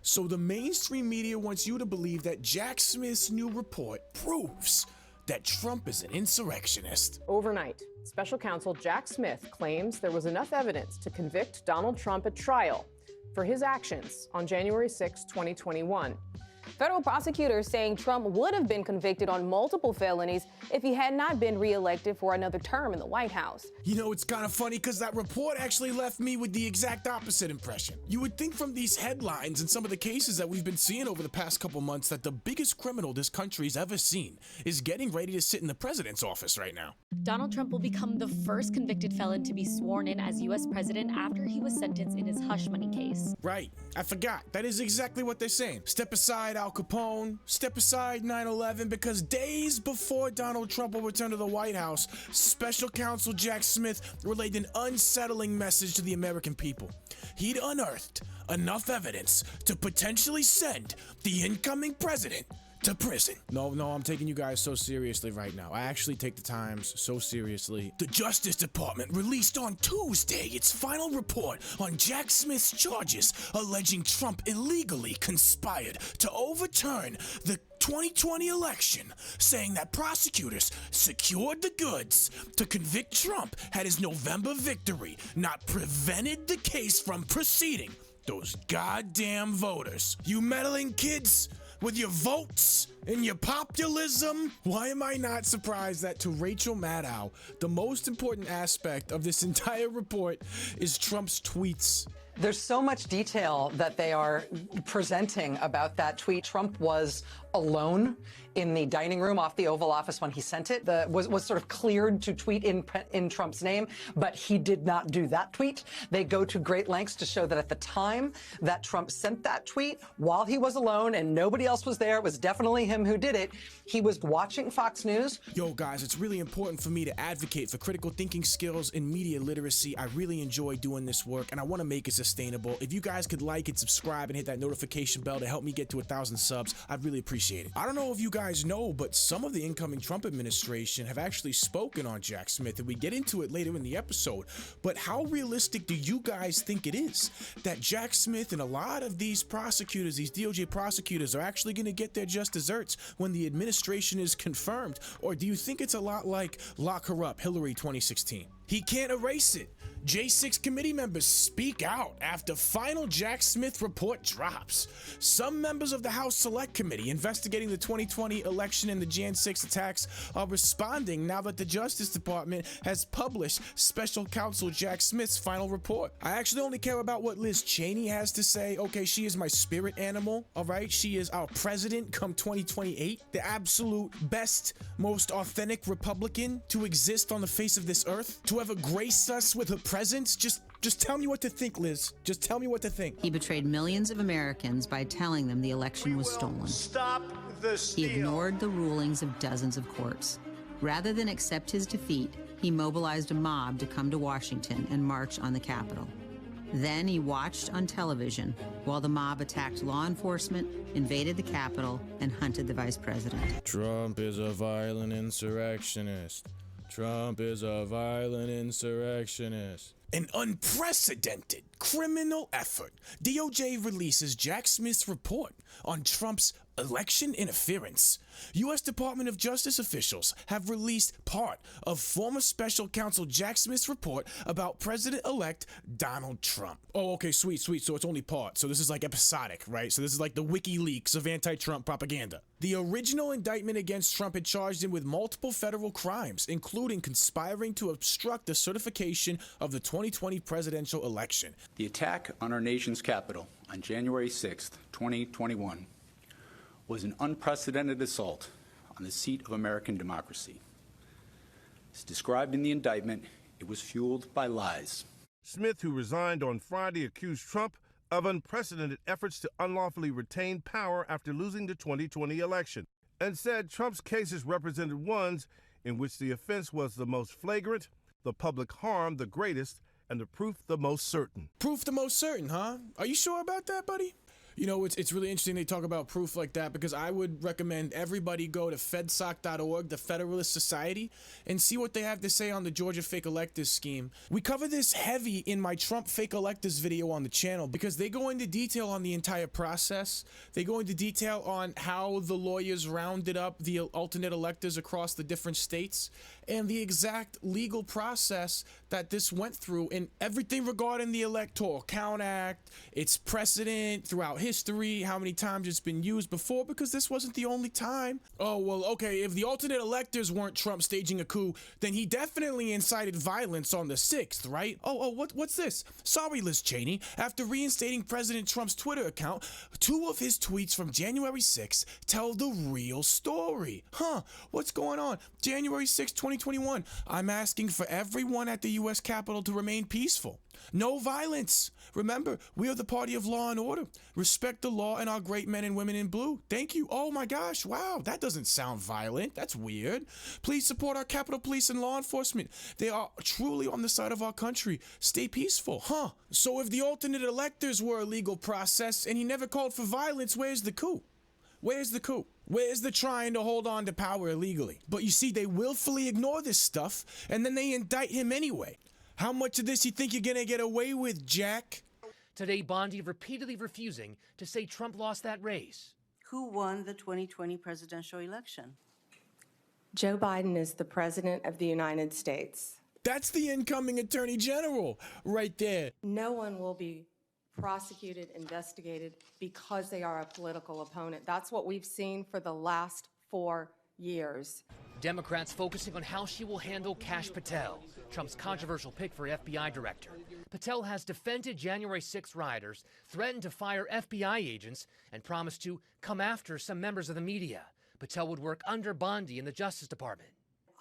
So the mainstream media wants you to believe that Jack Smith's new report proves that Trump is an insurrectionist. Overnight, special counsel Jack Smith claims there was enough evidence to convict Donald Trump at trial for his actions on January 6, 2021. Federal prosecutors saying Trump would have been convicted on multiple felonies if he had not been reelected for another term in the White House. You know, it's kind of funny because that report actually left me with the exact opposite impression. You would think from these headlines and some of the cases that we've been seeing over the past couple months that the biggest criminal this country's ever seen is getting ready to sit in the president's office right now. Donald Trump will become the first convicted felon to be sworn in as U.S. president after he was sentenced in his hush money case. Right. I forgot. That is exactly what they're saying. Step aside Al Capone, step aside 9/11, because days before Donald Trump will return to the White House, special counsel Jack Smith relayed an unsettling message to the American people. He'd unearthed enough evidence to potentially send the incoming president to prison. No, I'm taking you guys so seriously right now. I actually take the Times so seriously. The Justice Department released on Tuesday its final report on Jack Smith's charges alleging Trump illegally conspired to overturn the 2020 election, saying that prosecutors secured the goods to convict Trump had his November victory not prevented the case from proceeding. Those goddamn voters. You meddling kids with your votes and your populism. Why am I not surprised that to Rachel Maddow, the most important aspect of this entire report is Trump's tweets? There's so much detail that they are presenting about that tweet. Trump was alone in the dining room off the Oval Office when he sent it. Was sort of cleared to tweet in Trump's name, but he did not do that tweet. They go to great lengths to show that at the time that Trump sent that tweet, while he was alone and nobody else was there, it was definitely him who did it. He was watching Fox News. Yo, guys, it's really important for me to advocate for critical thinking skills and media literacy. I really enjoy doing this work, and I want to make it sustainable. If you guys could like and subscribe and hit that notification bell to help me get to 1,000 subs, I'd really appreciate it. I don't know if you guys know, but some of the incoming Trump administration have actually spoken on Jack Smith, and we get into it later in the episode. But how realistic do you guys think it is that Jack Smith and a lot of these prosecutors, these DOJ prosecutors, are actually going to get their just desserts when the administration is confirmed? Or do you think it's a lot like Lock Her Up, Hillary 2016? He can't erase it. J6 committee members speak out after final Jack Smith report drops. Some members of the House Select Committee investigating the 2020 election and the Jan 6 attacks are responding now that the Justice Department has published special counsel Jack Smith's final report. I actually only care about what Liz Cheney has to say. Okay, she is my spirit animal, all right? She is our president come 2028, the absolute best, most authentic Republican to exist on the face of this earth, to ever grace us with her presence. Just tell me what to think, Liz. Just tell me what to think. He betrayed millions of Americans by telling them the election was stolen. Stop the steal. He ignored the rulings of dozens of courts. Rather than accept his defeat, he mobilized a mob to come to Washington and march on the Capitol. Then he watched on television while the mob attacked law enforcement, invaded the Capitol, and hunted the vice president. Trump is a violent insurrectionist. Trump is a violent insurrectionist. An unprecedented criminal effort. DOJ releases Jack Smith's report on Trump's election interference. U.S. Department of Justice officials have released part of former special counsel Jack Smith's report about President-elect Donald Trump. Oh, okay, sweet. So it's only part. So this is like episodic, right? So this is like the WikiLeaks of anti-Trump propaganda. The original indictment against Trump had charged him with multiple federal crimes, including conspiring to obstruct the certification of the 2020 presidential election. The attack on our nation's capital on January 6th, 2021 was an unprecedented assault on the seat of American democracy. As described in the indictment, it was fueled by lies. Smith, who resigned on Friday, accused Trump of unprecedented efforts to unlawfully retain power after losing the 2020 election, and said Trump's cases represented ones in which the offense was the most flagrant, the public harm the greatest, and the proof the most certain. Proof the most certain, huh? Are you sure about that, buddy? You know, it's really interesting they talk about proof like that, because I would recommend everybody go to fedsoc.org, the Federalist Society, and see what they have to say on the Georgia fake electors scheme. We cover this heavy in my Trump fake electors video on the channel, because they go into detail on the entire process. They go into detail on how the lawyers rounded up the alternate electors across the different states, and the exact legal process that this went through, and everything regarding the Electoral Count Act, its precedent throughout history, how many times it's been used before, because this wasn't the only time. Oh, well, okay, if the alternate electors weren't Trump staging a coup, then he definitely incited violence on the 6th, right? What's this? Sorry, Liz Cheney. After reinstating President Trump's Twitter account, 2 of his tweets from January 6th tell the real story. What's going on? January 6th, 2021. I'm asking for everyone at the U.S. Capitol to remain peaceful. No violence. Remember, we are the party of law and order. Respect the law and our great men and women in blue. Thank you. Oh my gosh, wow, that doesn't sound violent. That's weird. Please support our Capitol Police and law enforcement. They are truly on the side of our country. Stay peaceful, So if the alternate electors were a legal process and he never called for violence, where's the coup? Where's the coup? Where's the trying to hold on to power illegally? But you see, they willfully ignore this stuff, and then they indict him anyway. How much of this you think you're gonna get away with, Jack? Today, Bondi repeatedly refusing to say Trump lost that race. Who won the 2020 presidential election? Joe Biden is the president of the United States. That's the incoming attorney general right there. No one will be prosecuted, investigated because they are a political opponent. That's what we've seen for the last 4 years. Democrats focusing on how she will handle Kash Patel, Trump's controversial pick for FBI director. Patel has defended January 6 rioters, threatened to fire FBI agents, and promised to come after some members of the media. Patel would work under Bondi in the Justice Department.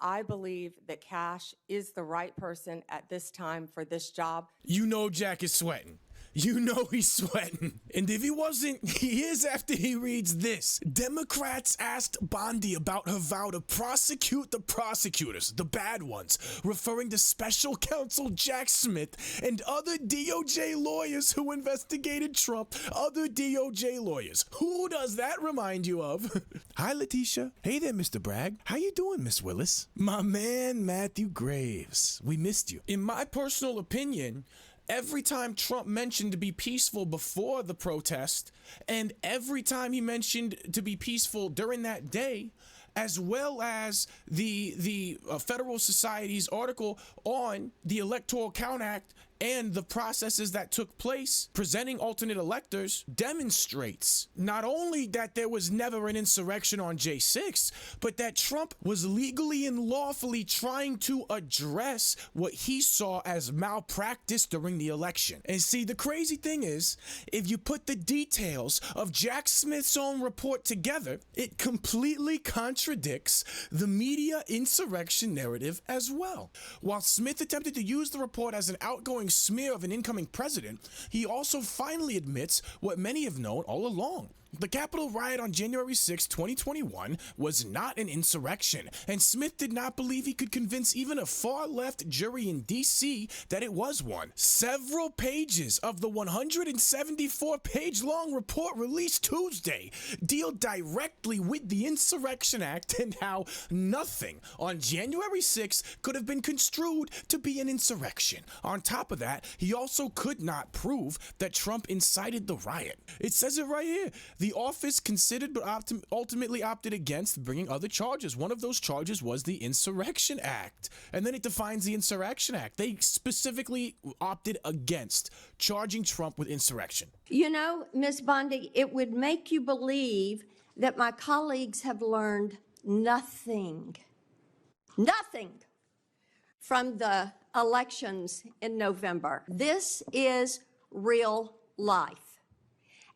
I believe that Kash is the right person at this time for this job. You know Jack is sweating. You know he's sweating. And if he wasn't, he is after he reads this. Democrats asked Bondi about her vow to prosecute the prosecutors, the bad ones, referring to special counsel Jack Smith and other DOJ lawyers who investigated Trump, other DOJ lawyers. Who does that remind you of? Hi, Letitia. Hey there, Mr. Bragg. How you doing, Miss Willis? My man, Matthew Graves. We missed you. In my personal opinion, every time Trump mentioned to be peaceful before the protest, and every time he mentioned to be peaceful during that day, as well as the Federal Society's article on the Electoral Count Act and the processes that took place presenting alternate electors, demonstrates not only that there was never an insurrection on J6, but that Trump was legally and lawfully trying to address what he saw as malpractice during the election. And see, the crazy thing is, if you put the details of Jack Smith's own report together, it completely contradicts the media insurrection narrative as well. While Smith attempted to use the report as an outgoing smear of an incoming president, he also finally admits what many have known all along. The Capitol riot on January 6, 2021 was not an insurrection, and Smith did not believe he could convince even a far-left jury in D.C. that it was one. Several pages of the 174-page-long report released Tuesday deal directly with the Insurrection Act and how nothing on January 6 could have been construed to be an insurrection. On top of that, he also could not prove that Trump incited the riot. It says it right here. The office considered but ultimately opted against bringing other charges. One of those charges was the Insurrection Act. And then it defines the Insurrection Act. They specifically opted against charging Trump with insurrection. You know, Ms. Bondi, it would make you believe that my colleagues have learned nothing from the elections in November. This is real life.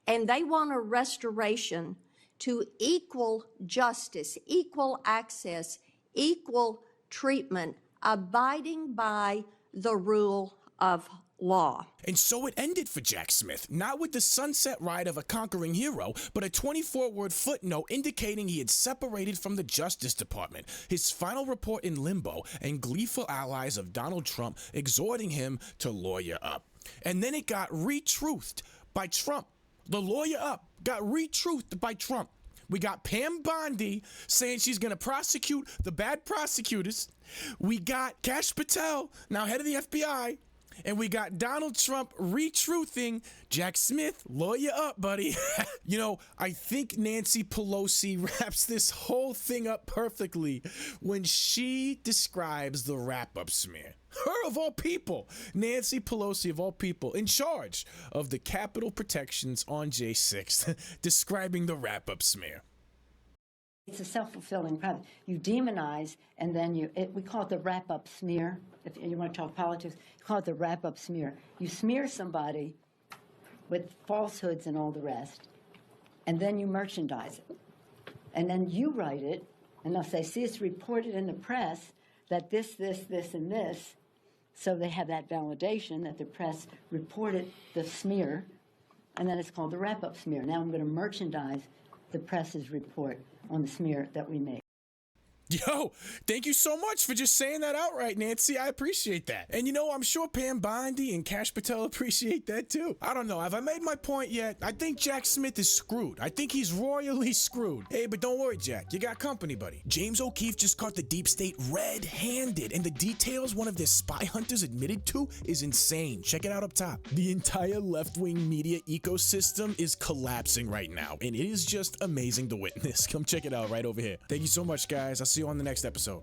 And they want a restoration to equal justice, equal access, equal treatment, abiding by the rule of law. And so it ended for Jack Smith, not with the sunset ride of a conquering hero, but a 24-word footnote indicating he had separated from the Justice Department, his final report in limbo, and gleeful allies of Donald Trump exhorting him to lawyer up. And then it got retruthed by Trump the lawyer up, got re-truthed by Trump. We got Pam Bondi saying she's going to prosecute the bad prosecutors. We got Kash Patel, now head of the FBI. And we got Donald Trump re-truthing Jack Smith, lawyer up, buddy. You know, I think Nancy Pelosi wraps this whole thing up perfectly when she describes the wrap-up smear. Her of all people, Nancy Pelosi of all people, in charge of the Capitol protections on J6, describing the wrap-up smear. It's a self-fulfilling prophecy. You demonize, and then we call it the wrap-up smear. If you want to talk politics, you call it the wrap-up smear. You smear somebody with falsehoods and all the rest, and then you merchandise it. And then you write it, and they'll say, see, it's reported in the press that this, and this, so they have that validation that the press reported the smear, and then it's called the wrap-up smear. Now I'm going to merchandise the press's report on the smear that we made. Yo, thank you so much for just saying that outright, Nancy. I appreciate that. And you know, I'm sure Pam Bondi and Kash Patel appreciate that too. I don't know. Have I made my point yet? I think Jack Smith is screwed. I think he's royally screwed. Hey, but don't worry, Jack. You got company, buddy. James O'Keefe just caught the deep state red-handed, and the details one of their spy hunters admitted to is insane. Check it out up top. The entire left-wing media ecosystem is collapsing right now, and it is just amazing to witness. Come check it out right over here. Thank you so much, guys. I'll see you on the next episode.